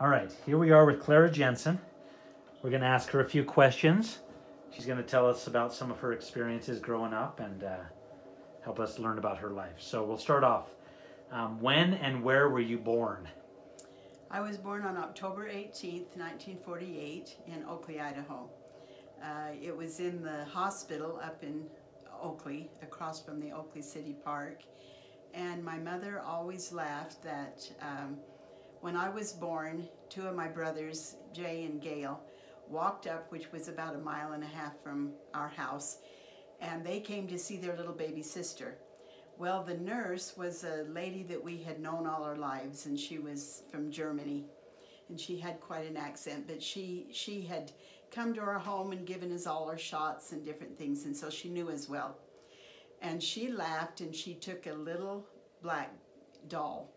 All right, here we are with Clara Jenson. We're going to ask her a few questions. She's going to tell us about some of her experiences growing up and help us learn about her life. So we'll start off. When and where were you born? I was born on October 18th, 1948 in Oakley, Idaho. It was in the hospital up in Oakley, across from the Oakley City Park. And my mother always laughed that when I was born, two of my brothers, Jay and Gail, walked up, which was about 1.5 miles from our house, and they came to see their little baby sister. Well, the nurse was a lady that we had known all our lives, and she was from Germany, and she had quite an accent, but she had come to our home and given us all our shots and different things, and so she knew us well. And she laughed, and she took a little black doll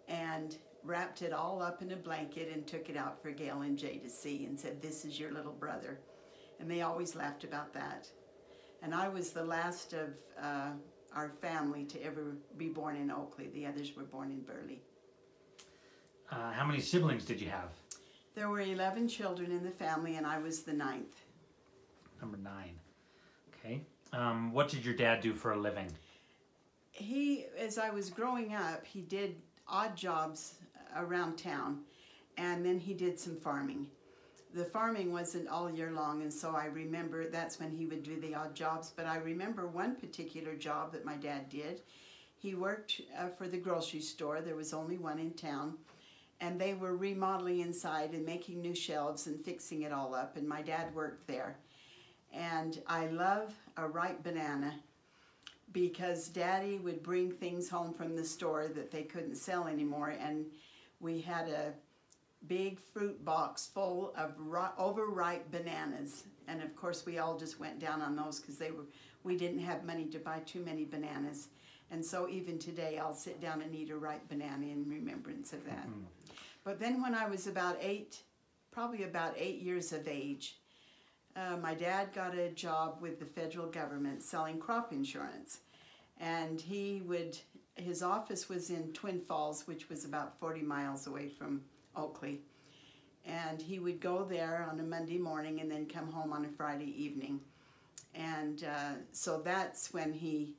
and wrapped it all up in a blanket and took it out for Gail and Jay to see and said, "This is your little brother." And they always laughed about that. And I was the last of our family to ever be born in Oakley. The others were born in Burley. How many siblings did you have? There were 11 children in the family, and I was the 9th. Number 9. Okay. What did your dad do for a living? As I was growing up, he did odd jobs around town, and then he did some farming. The farming wasn't all year long, and so I remember that's when he would do the odd jobs, but I remember one particular job that my dad did. He worked for the grocery store. There was only one in town, and they were remodeling inside and making new shelves and fixing it all up, and my dad worked there. And I love a ripe banana because Daddy would bring things home from the store that they couldn't sell anymore, and we had a big fruit box full of overripe bananas, and of course we all just went down on those because we didn't have money to buy too many bananas, and so even today I'll sit down and eat a ripe banana in remembrance of that. But then when I was probably about 8 years of age, my dad got a job with the federal government selling crop insurance, and his office was in Twin Falls, which was about 40 miles away from Oakley, and he would go there on a Monday morning and then come home on a Friday evening. And so that's when he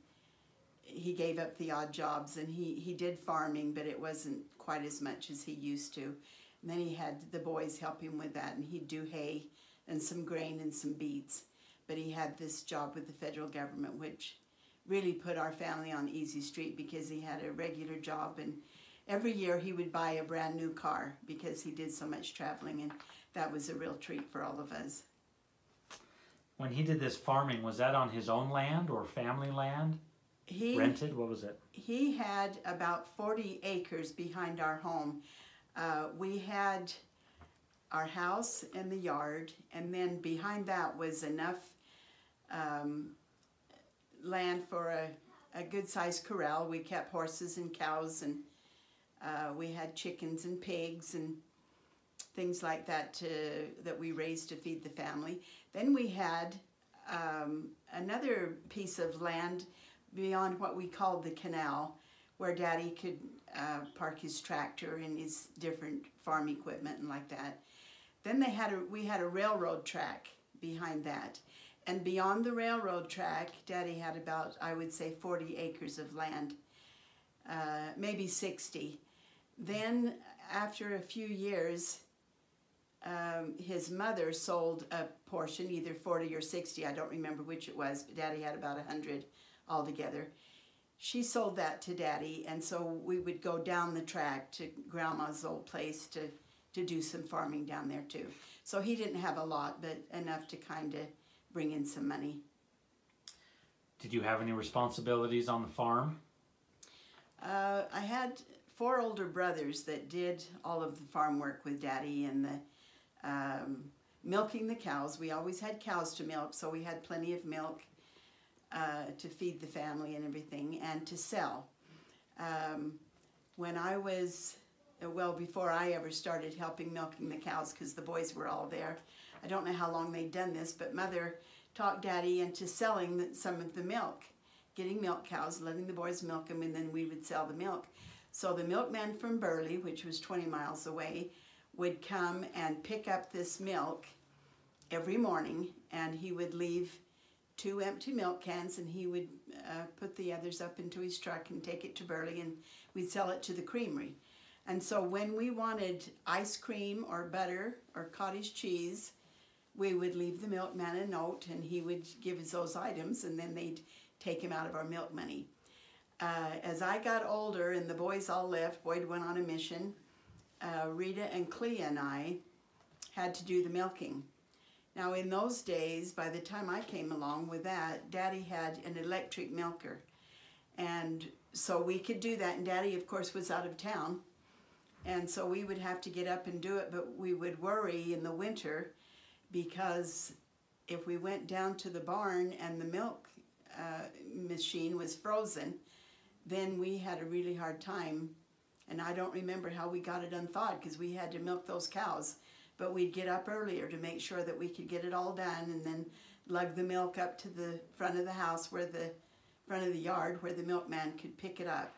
gave up the odd jobs, and he did farming, but it wasn't quite as much as he used to. And then he had the boys help him with that, and he'd do hay and some grain and some beets. But he had this job with the federal government, which really put our family on easy street because he had a regular job, and every year he would buy a brand new car because he did so much traveling, and that was a real treat for all of us. When he did this farming, was that on his own land or family land? Rented? What was it? He had about 40 acres behind our home. We had our house and the yard, and then behind that was enough land for a good-sized corral. We kept horses and cows, and we had chickens and pigs and things like that that we raised to feed the family. Then we had another piece of land beyond what we called the canal, where Daddy could park his tractor and his different farm equipment and like that. Then we had a railroad track behind that. And beyond the railroad track, Daddy had about, I would say, 40 acres of land, maybe 60. Then, after a few years, his mother sold a portion, either 40 or 60, I don't remember which it was, but Daddy had about 100 altogether. She sold that to Daddy, and so we would go down the track to Grandma's old place to do some farming down there too. So he didn't have a lot, but enough to kind of bring in some money. Did you have any responsibilities on the farm? I had 4 older brothers that did all of the farm work with Daddy, and the milking the cows. We always had cows to milk, so we had plenty of milk to feed the family and everything, and to sell. When I was, well, before I ever started helping milking the cows, because the boys were all there, I don't know how long they'd done this, but Mother talked Daddy into selling some of the milk, getting milk cows, letting the boys milk them, and then we would sell the milk. So the milkman from Burley, which was 20 miles away, would come and pick up this milk every morning, and he would leave 2 empty milk cans, and he would put the others up into his truck and take it to Burley, and we'd sell it to the creamery. And so when we wanted ice cream or butter or cottage cheese, we would leave the milkman a note, and he would give us those items, and then they'd take him out of our milk money. As I got older and the boys all left, Boyd went on a mission, Rita and Clea and I had to do the milking. Now in those days, by the time I came along with that, Daddy had an electric milker. And so we could do that, and Daddy of course was out of town. And so we would have to get up and do it, but we would worry in the winter because if we went down to the barn and the milk machine was frozen, then we had a really hard time. And I don't remember how we got it unthawed because we had to milk those cows. But we'd get up earlier to make sure that we could get it all done and then lug the milk up to the front of the house, front of the yard where the milkman could pick it up.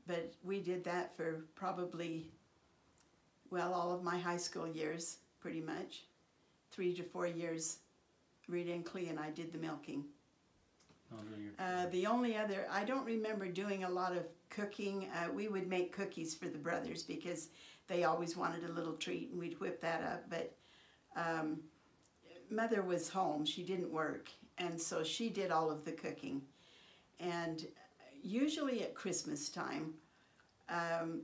But we did that for probably, well, all of my high school years, pretty much. 3 to 4 years, Rita and Clea and I did the milking. The only other, I don't remember doing a lot of cooking. We would make cookies for the brothers because they always wanted a little treat, and we'd whip that up. But Mother was home. She didn't work, and so she did all of the cooking. And usually at Christmas time,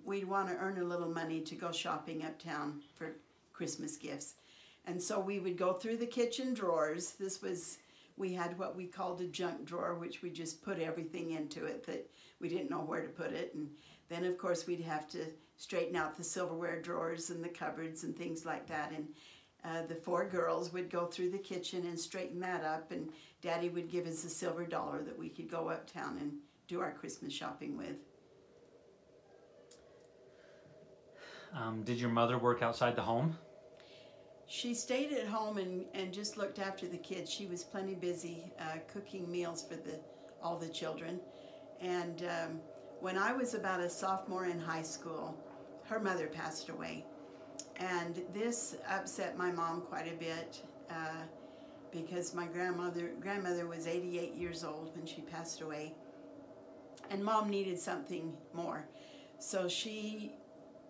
we'd want to earn a little money to go shopping uptown for Christmas gifts. And so we would go through the kitchen drawers. We had what we called a junk drawer, which we just put everything into it that we didn't know where to put it. And then, of course, we'd have to straighten out the silverware drawers and the cupboards and things like that. And the 4 girls would go through the kitchen and straighten that up. And Daddy would give us a silver dollar that we could go uptown and do our Christmas shopping with. Did your mother work outside the home? She stayed at home and just looked after the kids. She was plenty busy cooking meals for all the children. And when I was about a sophomore in high school, her mother passed away. And this upset my mom quite a bit because my grandmother was 88 years old when she passed away. And Mom needed something more. So she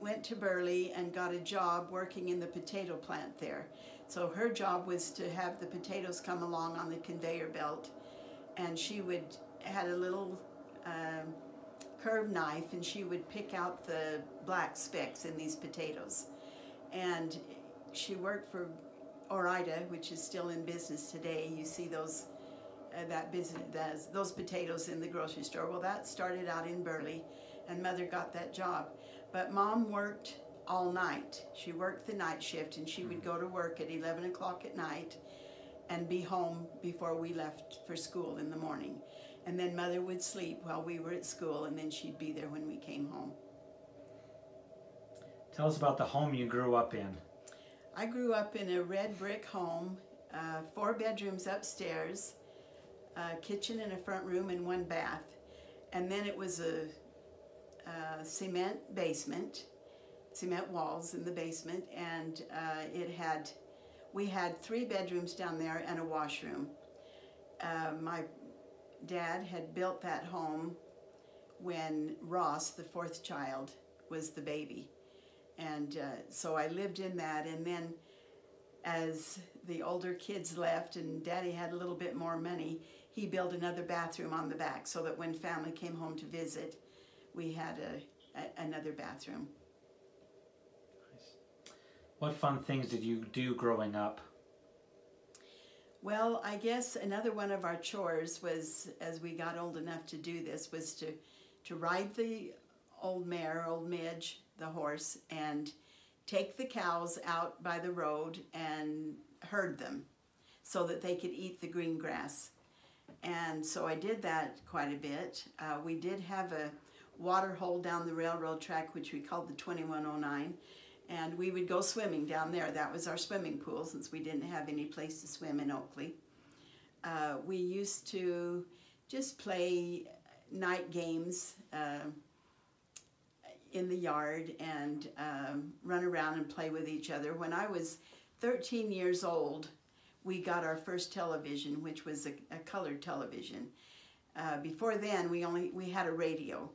went to Burley and got a job working in the potato plant there. So her job was to have the potatoes come along on the conveyor belt, and she had a little curved knife, and she would pick out the black specks in these potatoes. And she worked for Orida, which is still in business today. You see those those potatoes in the grocery store. Well, that started out in Burley, and Mother got that job. But Mom worked all night. She worked the night shift, and she would go to work at 11 o'clock at night and be home before we left for school in the morning. And then Mother would sleep while we were at school, and then she'd be there when we came home. Tell us about the home you grew up in. I grew up in a red brick home, 4 bedrooms upstairs, a kitchen and a front room and 1 bath. And then it was a cement basement, cement walls in the basement, and we had 3 bedrooms down there and a washroom. My dad had built that home when Ross, the 4th child, was the baby. And so I lived in that, and then as the older kids left and Daddy had a little bit more money, he built another bathroom on the back so that when family came home to visit, we had another bathroom. Nice. What fun things did you do growing up? Well, I guess another one of our chores was, as we got old enough to do this, was to ride the old mare, old Midge, the horse, and take the cows out by the road and herd them so that they could eat the green grass. And so I did that quite a bit. We did have a water hole down the railroad track, which we called the 2109, and we would go swimming down there. That was our swimming pool, since we didn't have any place to swim in Oakley. We used to just play night games. in the yard and run around and play with each other. When I was 13 years old, we got our first television, which was a colored television. Before then, we had a radio,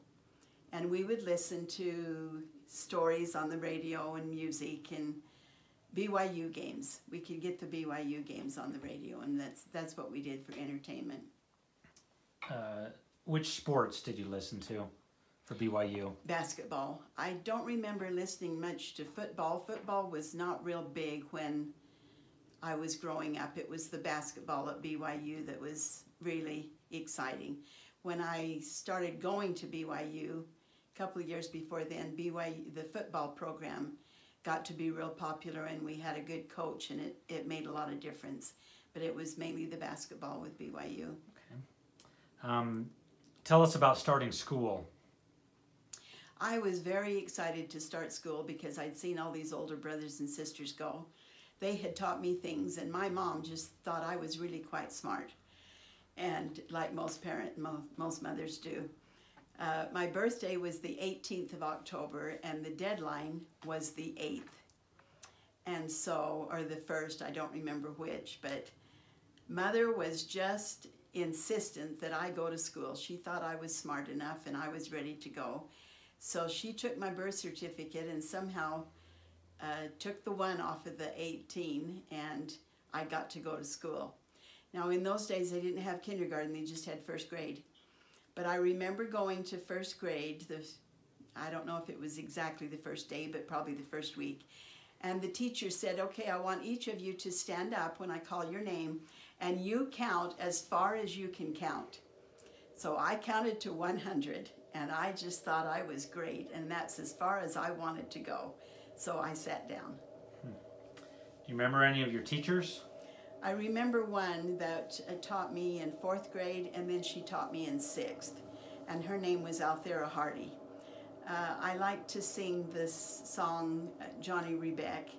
and we would listen to stories on the radio and music and BYU games. We could get the BYU games on the radio, and that's what we did for entertainment. Which sports did you listen to for BYU? Basketball. I don't remember listening much to football. Football was not real big when I was growing up. It was the basketball at BYU that was really exciting. When I started going to BYU, a couple of years before then, BYU, the football program, got to be real popular, and we had a good coach, and it made a lot of difference. But it was mainly the basketball with BYU. Okay. Tell us about starting school. I was very excited to start school because I'd seen all these older brothers and sisters go. They had taught me things, and my mom just thought I was really quite smart. And like most mothers do. My birthday was the 18th of October, and the deadline was the 8th. And so, or the 1st, I don't remember which, but Mother was just insistent that I go to school. She thought I was smart enough and I was ready to go. So she took my birth certificate and somehow took the 1 off of the 18, and I got to go to school. Now in those days they didn't have kindergarten, they just had first grade. But I remember going to first grade, I don't know if it was exactly the first day, but probably the first week. And the teacher said, okay, I want each of you to stand up when I call your name, and you count as far as you can count. So I counted to 100, and I just thought I was great, and that's as far as I wanted to go. So I sat down. Do you remember any of your teachers? I remember one that taught me in 4th grade, and then she taught me in 6th, and her name was Althea Hardy. I like to sing this song, Johnny Rebeck,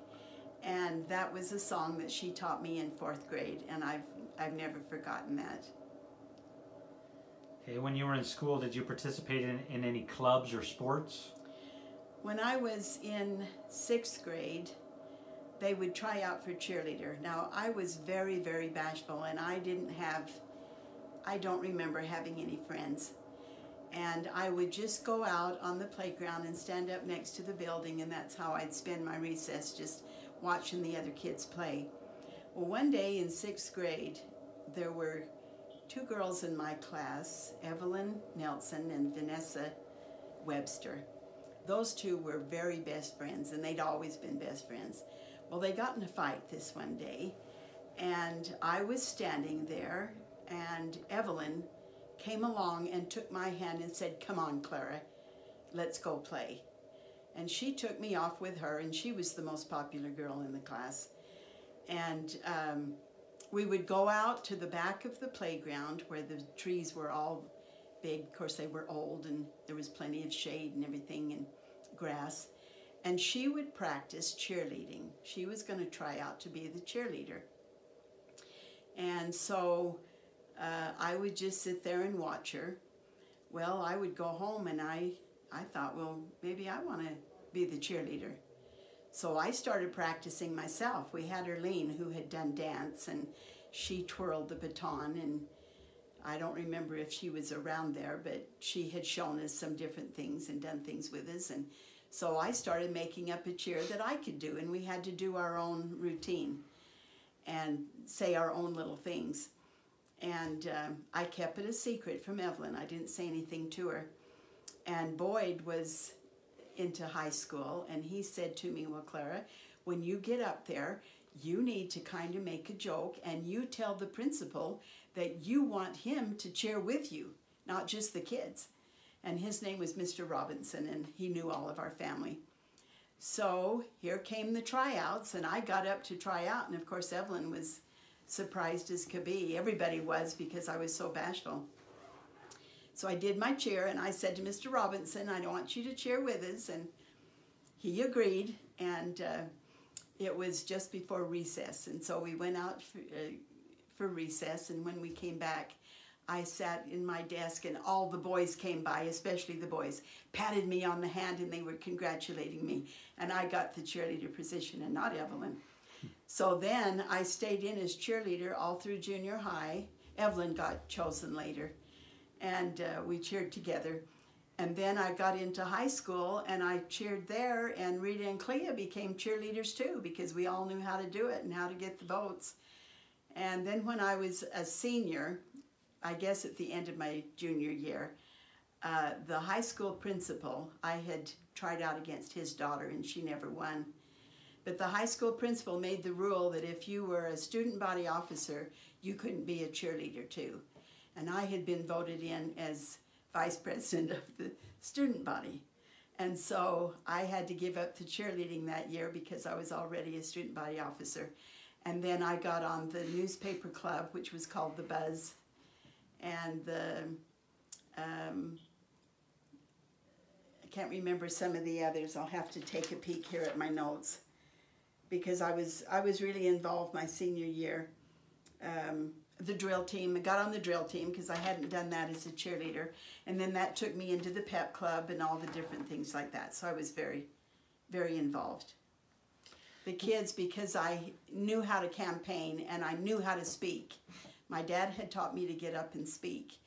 and that was a song that she taught me in 4th grade, and I've never forgotten that. Okay, when you were in school, did you participate in any clubs or sports? When I was in 6th grade, they would try out for cheerleader. Now, I was very, very bashful, and I don't remember having any friends. And I would just go out on the playground and stand up next to the building, and that's how I'd spend my recess, just watching the other kids play. Well, one day in 6th grade, there were 2 girls in my class, Evelyn Nelson and Vanessa Webster. Those 2 were very best friends, and they'd always been best friends. Well, they got in a fight this one day, and I was standing there, and Evelyn came along and took my hand and said, come on, Clara, let's go play. And she took me off with her, and she was the most popular girl in the class. And we would go out to the back of the playground where the trees were all big. Of course, they were old, and there was plenty of shade and everything and grass. And she would practice cheerleading. She was going to try out to be the cheerleader. And so I would just sit there and watch her. Well, I would go home, and I thought, well, maybe I want to be the cheerleader. So I started practicing myself. We had Erlene, who had done dance, and she twirled the baton, and I don't remember if she was around there, but she had shown us some different things and done things with us. And so I started making up a cheer that I could do, and we had to do our own routine and say our own little things. And I kept it a secret from Evelyn. I didn't say anything to her. And Boyd was into high school, and he said to me, well, Clara, when you get up there, you need to kind of make a joke, and you tell the principal that you want him to cheer with you, not just the kids. And his name was Mr. Robinson, and he knew all of our family. So here came the tryouts, and I got up to try out, and of course Evelyn was surprised as could be. Everybody was, because I was so bashful. So I did my cheer, and I said to Mr. Robinson, I want you to cheer with us, and he agreed, and it was just before recess, and so we went out for recess, and when we came back, I sat in my desk and all the boys came by, especially the boys, patted me on the hand and they were congratulating me. And I got the cheerleader position and not Evelyn. So then I stayed in as cheerleader all through junior high. Evelyn got chosen later and we cheered together. And then I got into high school and I cheered there, and Rita and Clea became cheerleaders too because we all knew how to do it and how to get the votes. And then when I was a senior, I guess at the end of my junior year, the high school principal, I had tried out against his daughter and she never won. But the high school principal made the rule that if you were a student body officer, you couldn't be a cheerleader too. And I had been voted in as vice president of the student body. And so I had to give up the cheerleading that year because I was already a student body officer. And then I got on the newspaper club, which was called The Buzz. And the, I can't remember some of the others. I'll have to take a peek here at my notes because I was really involved my senior year. The drill team, I got on the drill team because I hadn't done that as a cheerleader. And then that took me into the pep club and all the different things like that. So I was very, very involved. The kids, because I knew how to campaign and I knew how to speak. My dad had taught me to get up and speak,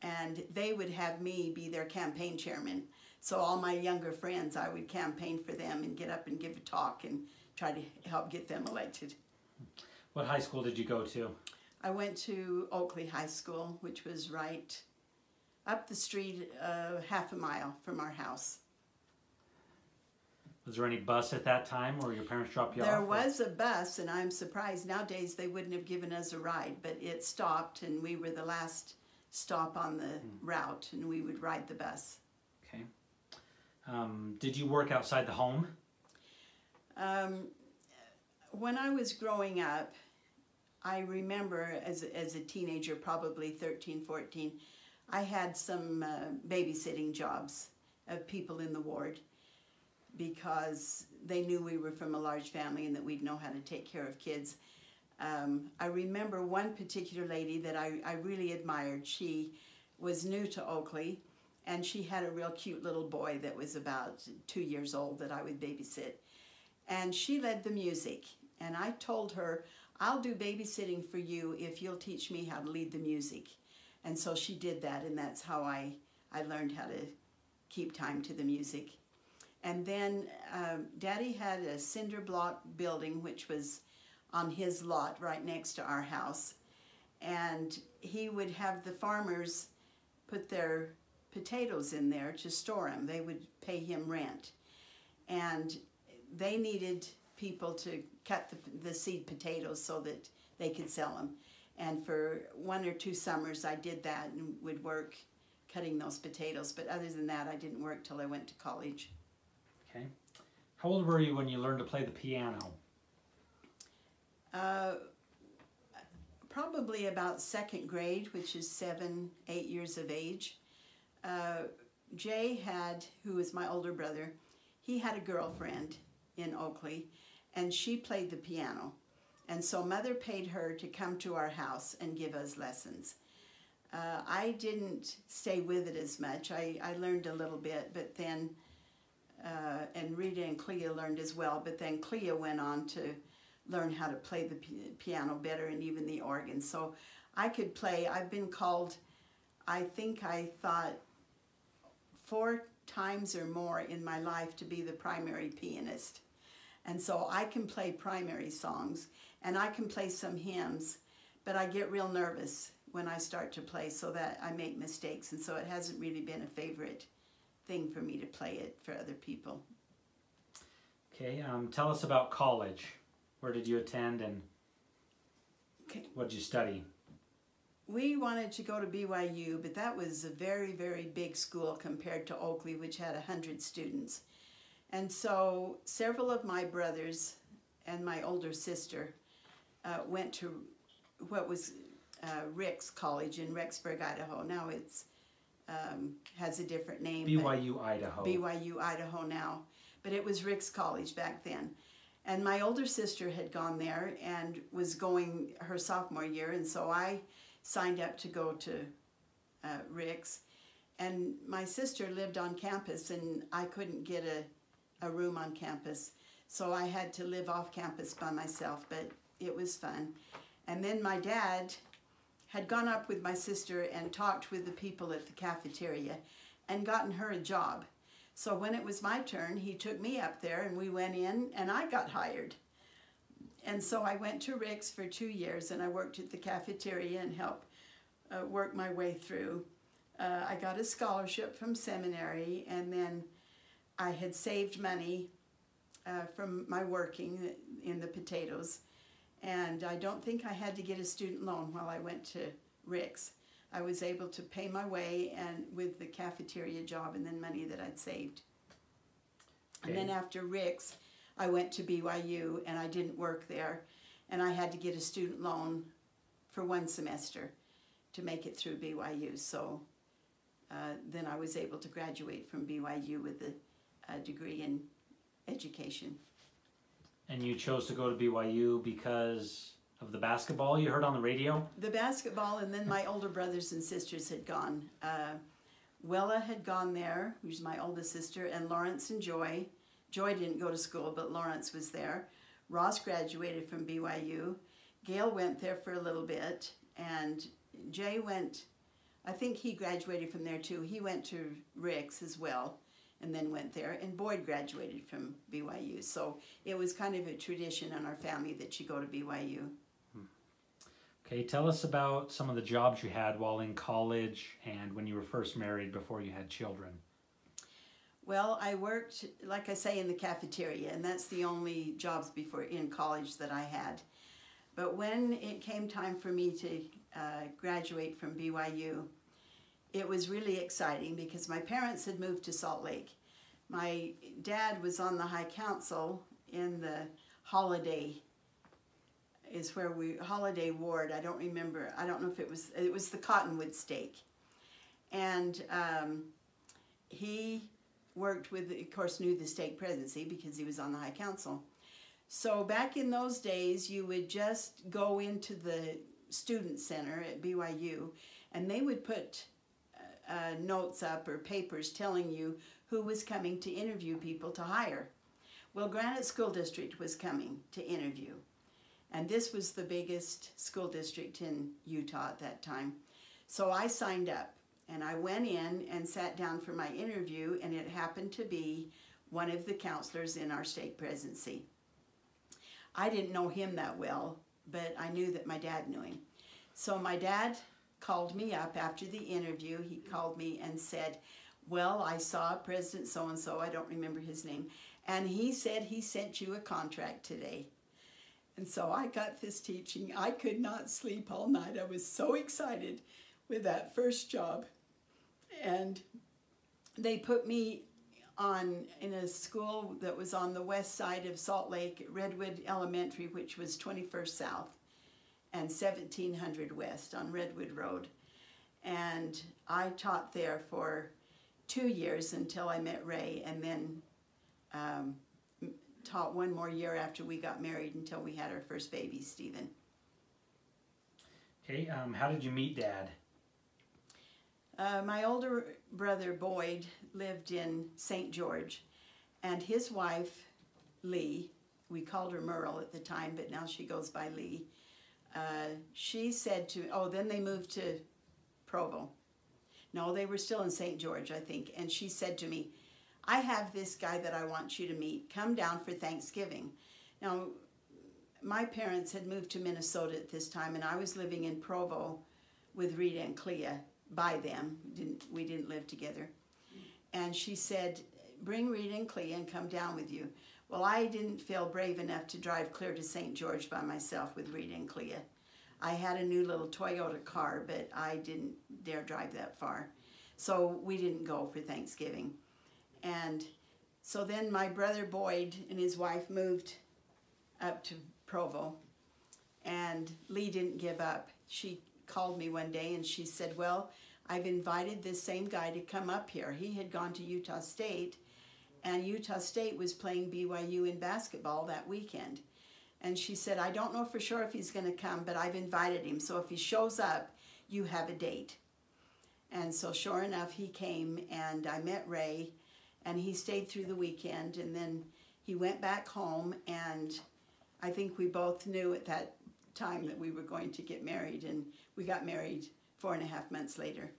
and they would have me be their campaign chairman. So all my younger friends, I would campaign for them and get up and give a talk and try to help get them elected. What high school did you go to? I went to Oakley High School, which was right up the street, half a mile from our house. Was there any bus at that time, or your parents dropped you off? There was a bus, and I'm surprised nowadays they wouldn't have given us a ride, but it stopped, and we were the last stop on the route, and we would ride the bus. Okay. Did you work outside the home? When I was growing up, I remember as a teenager, probably 13, 14, I had some babysitting jobs of people in the ward, because they knew we were from a large family and that we'd know how to take care of kids. I remember one particular lady that I really admired. She was new to Oakley, and she had a real cute little boy that was about 2 years old that I would babysit. And she led the music, and I told her, I'll do babysitting for you if you'll teach me how to lead the music. And so she did that, and that's how I learned how to keep time to the music. And then Daddy had a cinder block building which was on his lot right next to our house. And he would have the farmers put their potatoes in there to store them. They would pay him rent. And they needed people to cut the seed potatoes so that they could sell them. And for 1 or 2 summers I did that and would work cutting those potatoes. But other than that, I didn't work till I went to college. Okay. How old were you when you learned to play the piano? Probably about 2nd grade, which is 7, 8 years of age. Jay had, who was my older brother, he had a girlfriend in Oakley, and she played the piano. And so Mother paid her to come to our house and give us lessons. I didn't stay with it as much. I learned a little bit, but then and Rita and Clea learned as well, but then Clea went on to learn how to play the piano better and even the organ. So I could play. I've been called, I thought 4 times or more in my life to be the primary pianist. And so I can play primary songs and I can play some hymns, but I get real nervous when I start to play so that I make mistakes, and so it hasn't really been a favorite thing for me to play it for other people. Okay, tell us about college. Where did you attend and what did you study? We wanted to go to BYU, but that was a very, very big school compared to Oakley, which had 100 students. And so several of my brothers and my older sister went to what was Rick's College in Rexburg, Idaho. Now it's has a different name. BYU, Idaho. BYU, Idaho now. But it was Rick's College back then. And my older sister had gone there and was going her sophomore year, and so I signed up to go to Rick's. And my sister lived on campus, and I couldn't get a room on campus. So I had to live off campus by myself, but it was fun. And then my dad had gone up with my sister and talked with the people at the cafeteria and gotten her a job. So when it was my turn, he took me up there and we went in and I got hired. And so I went to Rick's for 2 years and I worked at the cafeteria and helped work my way through. I got a scholarship from seminary, and then I had saved money from my working in the potatoes. And I don't think I had to get a student loan while I went to Rick's. I was able to pay my way and with the cafeteria job and then money that I'd saved. Okay. And then after Rick's, I went to BYU and I didn't work there. And I had to get a student loan for 1 semester to make it through BYU. So then I was able to graduate from BYU with a degree in education. And you chose to go to BYU because of the basketball you heard on the radio? The basketball, and then my older brothers and sisters had gone. Willa had gone there, who's my oldest sister, and Lawrence and Joy. Joy didn't go to school, but Lawrence was there. Ross graduated from BYU. Gail went there for a little bit, and Jay went, I think he graduated from there too. He went to Rick's as well, and then went there, and Boyd graduated from BYU. So it was kind of a tradition in our family that you go to BYU. Okay, tell us about some of the jobs you had while in college and when you were first married before you had children. Well, I worked, like I say, in the cafeteria, and that's the only jobs before in college that I had. But when it came time for me to graduate from BYU, it was really exciting because my parents had moved to Salt Lake. My dad was on the High Council in the Holiday, is where Holiday Ward, I don't remember, I don't know if it was the Cottonwood Stake. And he worked with, of course, knew the stake presidency because he was on the High Council. So back in those days, you would just go into the student center at BYU and they would put notes up or papers telling you who was coming to interview people to hire. Well, Granite School District was coming to interview, and this was the biggest school district in Utah at that time. So I signed up and I went in and sat down for my interview, and it happened to be one of the counselors in our stake presidency. I didn't know him that well, but I knew that my dad knew him. So my dad called me up after the interview. He called me and said, well, I saw President so-and-so, I don't remember his name, and he said he sent you a contract today. And so I got this teaching. I could not sleep all night. I was so excited with that first job. And they put me in a school that was on the west side of Salt Lake, Redwood Elementary, which was 21st South and 1700 West on Redwood Road. And I taught there for 2 years until I met Ray, and then taught 1 more year after we got married until we had our first baby, Stephen. Okay, how did you meet Dad? My older brother, Boyd, lived in St. George, and his wife, Lee, we called her Merle at the time, but now she goes by Lee, she said to me, oh, then they moved to Provo. No, they were still in St. George, I think, and she said to me, I have this guy that I want you to meet. Come down for Thanksgiving. Now, my parents had moved to Minnesota at this time, and I was living in Provo with Rita and Clea by them. We didn't live together. And she said, bring Rita and Clea and come down with you. Well, I didn't feel brave enough to drive clear to St. George by myself with Rita and Clea. I had a new little Toyota car, but I didn't dare drive that far. So we didn't go for Thanksgiving. And so then my brother Boyd and his wife moved up to Provo, and Lee didn't give up. She called me one day and she said, well, I've invited this same guy to come up here. He had gone to Utah State, and Utah State was playing BYU in basketball that weekend. And she said, I don't know for sure if he's going to come, but I've invited him. So if he shows up, you have a date. And so sure enough, he came and I met Ray, and he stayed through the weekend, and then he went back home, and I think we both knew at that time that we were going to get married, and we got married 4.5 months later.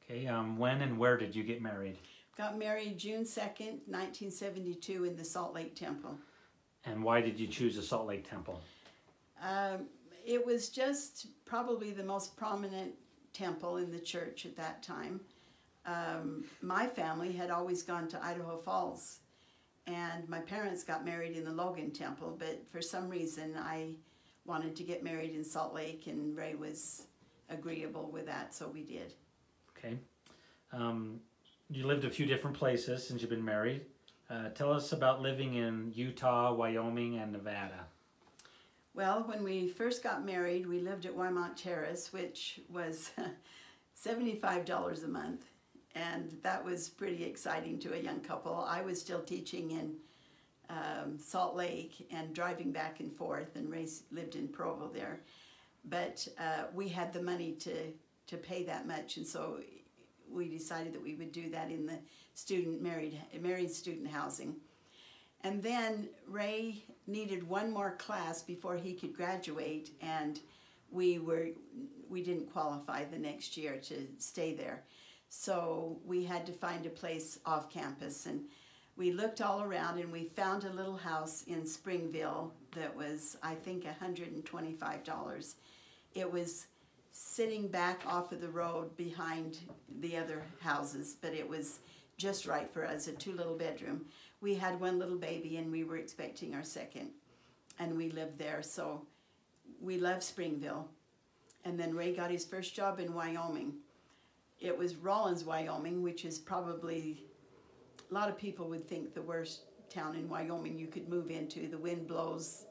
Okay, when and where did you get married? Got married June 2nd, 1972 in the Salt Lake Temple. And why did you choose the Salt Lake Temple? It was just probably the most prominent temple in the church at that time. My family had always gone to Idaho Falls, and my parents got married in the Logan Temple, but for some reason I wanted to get married in Salt Lake, and Ray was agreeable with that, so we did. Okay. You lived a few different places since you've been married. Tell us about living in Utah, Wyoming, and Nevada. Well, when we first got married, we lived at Wymont Terrace, which was $75 a month, and that was pretty exciting to a young couple. I was still teaching in Salt Lake and driving back and forth, and Ray lived in Provo there. But we had the money to pay that much, and so we decided that we would do that in the married student housing. And then Ray needed one more class before he could graduate, and we didn't qualify the next year to stay there. So we had to find a place off campus, and we looked all around, and we found a little house in Springville that was, I think, $125. It was sitting back off of the road behind the other houses, but it was just right for us, a 2 bedroom. We had 1 little baby, and we were expecting our second, and we lived there, so we loved Springville. And then Ray got his first job in Wyoming. It was Rawlins, Wyoming, which is probably, a lot of people would think, the worst town in Wyoming you could move into. The wind blows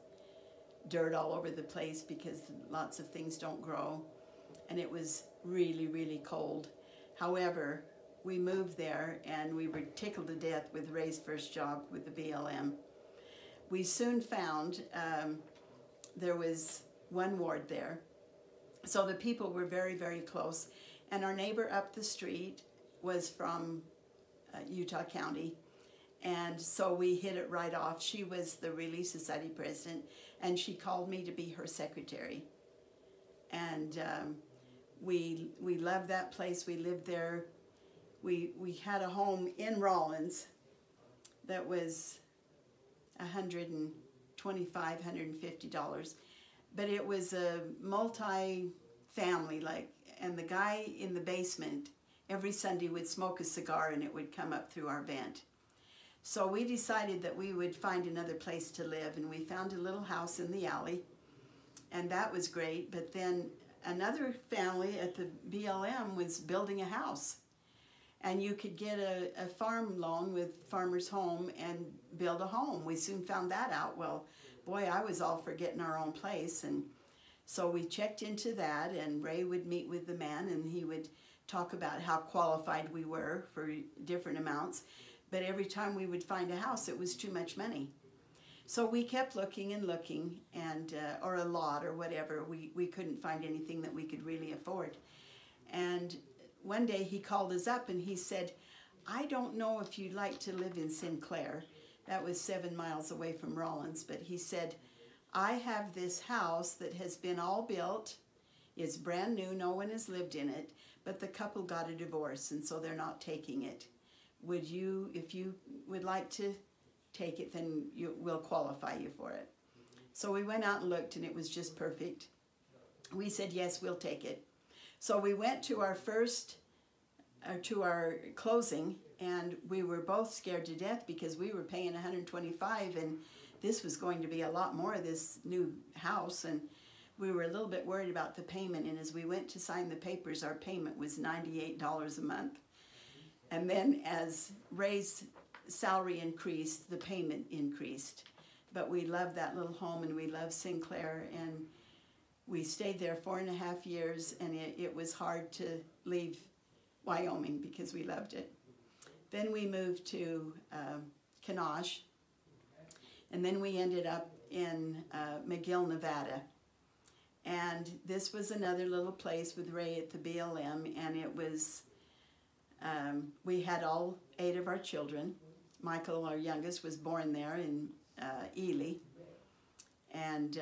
dirt all over the place because lots of things don't grow, and it was really, really cold. However, we moved there, and we were tickled to death with Ray's first job with the BLM. We soon found there was 1 ward there, so the people were very, very close. And our neighbor up the street was from Utah County, and so we hit it right off. She was the Relief Society president, and she called me to be her secretary. And we loved that place. We lived there. We had a home in Rawlins that was $125, $150, but it was a multi-family, and the guy in the basement every Sunday would smoke a cigar, and it would come up through our vent. So we decided that we would find another place to live, and we found a little house in the alley, and that was great. But then another family at the BLM was building a house, and you could get a farm loan with Farmer's Home and build a home. We soon found that out. Well, boy, I was all for getting our own place, and so we checked into that, and Ray would meet with the man, and he would talk about how qualified we were for different amounts. But every time we would find a house, it was too much money. So we kept looking and looking, and or a lot or whatever. We couldn't find anything that we could really afford. And one day he called us up, and he said, I don't know if you'd like to live in Sinclair. That was 7 miles away from Rawlins. But he said, I have this house that has been all built. It's brand new. No one has lived in it. But the couple got a divorce, and so they're not taking it. Would you, if you would like to take it, then we'll qualify you for it. So we went out and looked, and it was just perfect. We said, yes, we'll take it. So we went to our closing, and we were both scared to death because we were paying $125, and this was going to be a lot more, this new house, and we were a little bit worried about the payment. And as we went to sign the papers, our payment was $98 a month. And then as Ray's salary increased, the payment increased. But we loved that little home, and we loved Sinclair, and we stayed there 4.5 years, and it was hard to leave Wyoming because we loved it. Then we moved to Kanosh, and then we ended up in McGill, Nevada. And this was another little place with Ray at the BLM, and it was, we had all 8 of our children. Michael, our youngest, was born there in Ely. And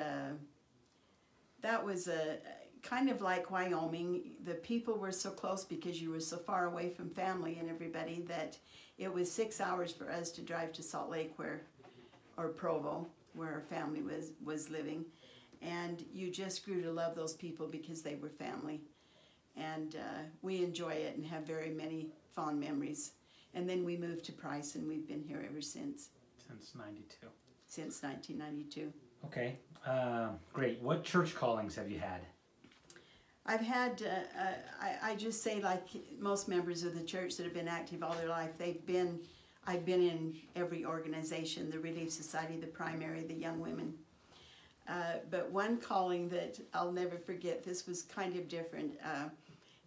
that was a kind of like Wyoming. The people were so close because you were so far away from family and everybody that it was 6 hours for us to drive to Salt Lake or Provo, where our family was living. And you just grew to love those people because they were family. And we enjoy it and have very many fond memories. And then we moved to Price, and we've been here ever since. Since 92. Since 1992. Okay, great. What church callings have you had? I've had, I just say like most members of the church that have been active all their life, I've been in every organization, the Relief Society, the Primary, the Young Women. But one calling that I'll never forget, this was kind of different.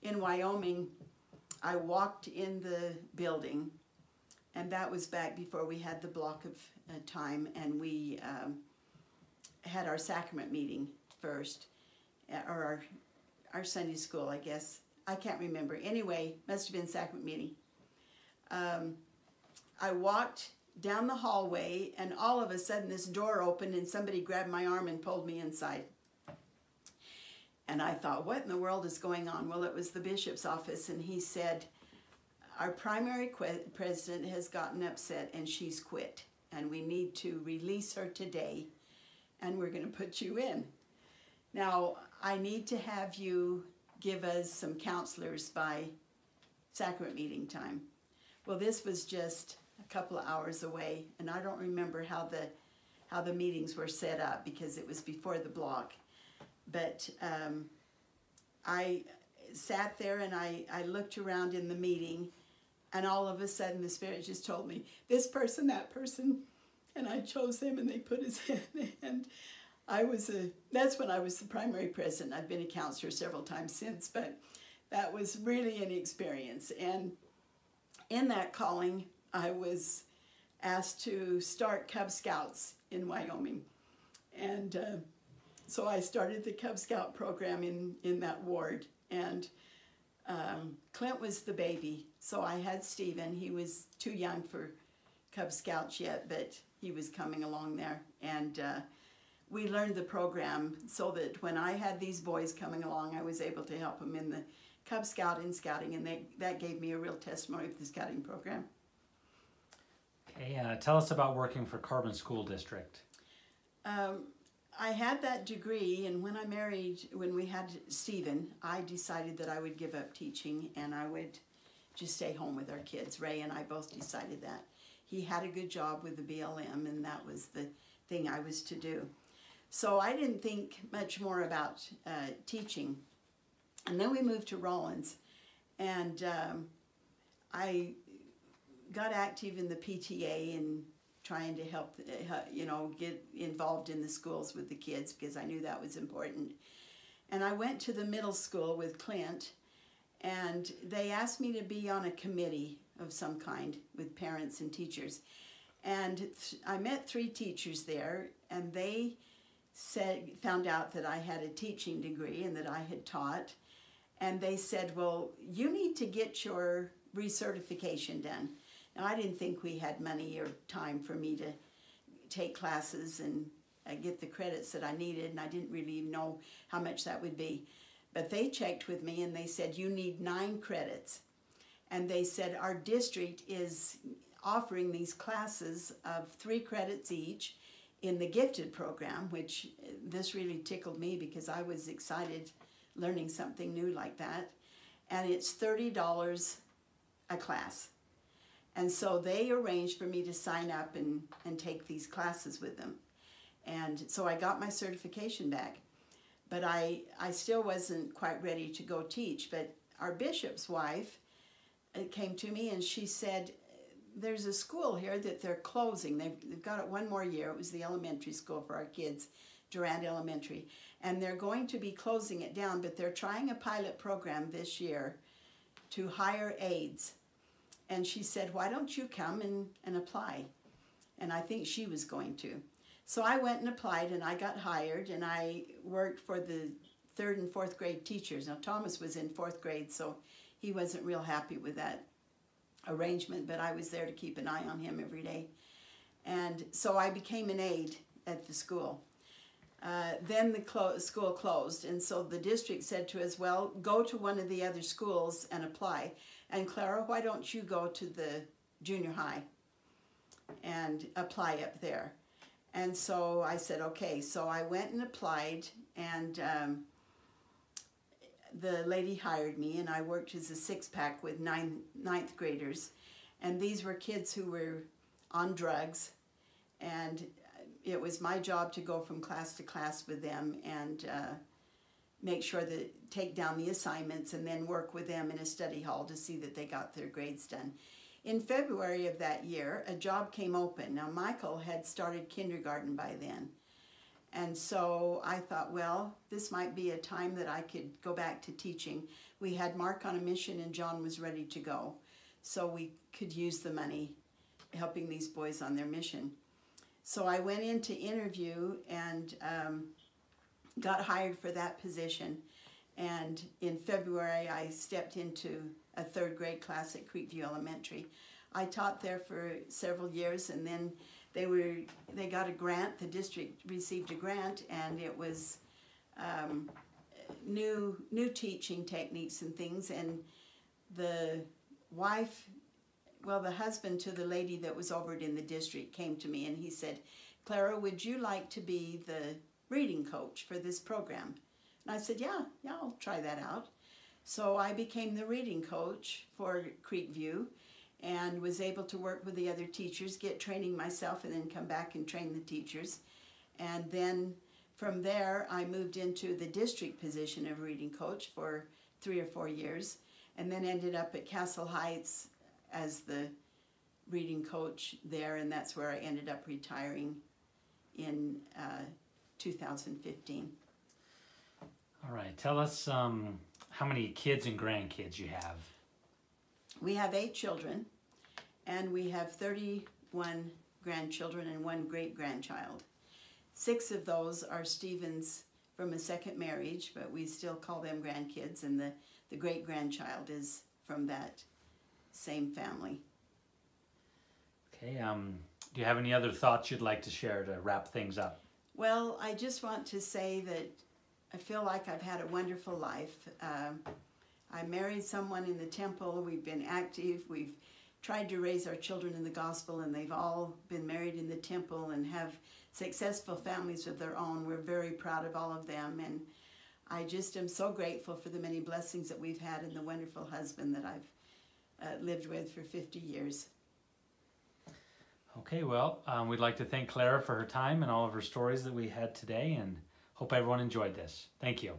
In Wyoming, I walked in the building, and that was back before we had the block of time, and we had our sacrament meeting first, or our Sunday school, I guess. I can't remember. Anyway, must have been sacrament meeting. I walked down the hallway, and all of a sudden this door opened and somebody grabbed my arm and pulled me inside. And I thought, what in the world is going on? Well, it was the bishop's office, and he said, our primary president has gotten upset and she's quit, and we need to release her today, and we're going to put you in. Now, I need to have you give us some counselors by sacrament meeting time. Well, this was just a couple of hours away, and I don't remember how the meetings were set up because it was before the block. But I sat there and I looked around in the meeting, and all of a sudden the Spirit just told me, this person, that person, and I chose them, and they put us in. And that's when I was the primary president. I've been a counselor several times since, but that was really an experience. And in that calling, I was asked to start Cub Scouts in Wyoming. And so I started the Cub Scout program in that ward. And Clint was the baby. So I had Stephen. He was too young for Cub Scouts yet, but he was coming along there. And we learned the program so that when I had these boys coming along, I was able to help them in the Cub Scout and Scouting, and that gave me a real testimony of the Scouting program. Okay, tell us about working for Carbon School District. I had that degree, and when we had Stephen, I decided that I would give up teaching and I would just stay home with our kids. Ray and I both decided that. He had a good job with the BLM, and that was the thing I was to do. So I didn't think much more about teaching. And then we moved to Rawlins, and I got active in the PTA and trying to help, get involved in the schools with the kids because I knew that was important. And I went to the middle school with Clint, and they asked me to be on a committee of some kind with parents and teachers. And I met 3 teachers there, and they found out that I had a teaching degree and that I had taught. And they said, well, you need to get your recertification done. Now, I didn't think we had money or time for me to take classes and get the credits that I needed, and I didn't really know how much that would be. But they checked with me, and they said, you need 9 credits. And they said, our district is offering these classes of 3 credits each in the gifted program, which this really tickled me because I was excited learning something new like that. And it's $30 a class. And so they arranged for me to sign up and take these classes with them. And so I got my certification back. But I still wasn't quite ready to go teach. But our bishop's wife came to me and she said, there's a school here that they're closing. They've got it one more year. It was the elementary school for our kids, Durand Elementary. And they're going to be closing it down, but they're trying a pilot program this year to hire aides. And she said, why don't you come and apply? And I think she was going to. So I went and applied, and I got hired, and I worked for the 3rd and 4th grade teachers. Now Thomas was in 4th grade, so he wasn't real happy with that arrangement, but I was there to keep an eye on him every day. And so I became an aide at the school. Then the school closed, and so the district said to us, well, go to one of the other schools and apply. And Clara, why don't you go to the junior high and apply up there? And so I said, okay. So I went and applied, and the lady hired me, and I worked as a 6-pack with 9th graders. And these were kids who were on drugs, and it was my job to go from class to class with them and make sure that take down the assignments and then work with them in a study hall to see that they got their grades done. In February of that year, a job came open. Now Michael had started kindergarten by then. And so I thought, well, this might be a time that I could go back to teaching. We had Mark on a mission and John was ready to go. So we could use the money helping these boys on their mission. So I went in to interview and got hired for that position. And in February, I stepped into a 3rd grade class at Critchfield Elementary. I taught there for several years, and then they got a grant. The district received a grant, and it was new teaching techniques and things. And the husband to the lady that was over it in the district came to me and he said, Clara, would you like to be the reading coach for this program? And I said, yeah, I'll try that out. So I became the reading coach for Critchfield and was able to work with the other teachers, get training myself, and then come back and train the teachers. And then from there, I moved into the district position of reading coach for 3 or 4 years, and then ended up at Castle Heights as the reading coach there, and that's where I ended up retiring in 2015. All right, tell us how many kids and grandkids you have. We have 8 children, and we have 31 grandchildren and 1 great-grandchild. 6 of those are Stephen's from a second marriage, but we still call them grandkids, and the great-grandchild is from that same family. Okay, do you have any other thoughts you'd like to share to wrap things up? Well, I just want to say that I feel like I've had a wonderful life. I married someone in the temple. We've been active. We've tried to raise our children in the gospel, and they've all been married in the temple and have successful families of their own. We're very proud of all of them, and I just am so grateful for the many blessings that we've had and the wonderful husband that I've lived with for 50 years. Okay, well, we'd like to thank Clara for her time and all of her stories that we had today, and hope everyone enjoyed this. Thank you.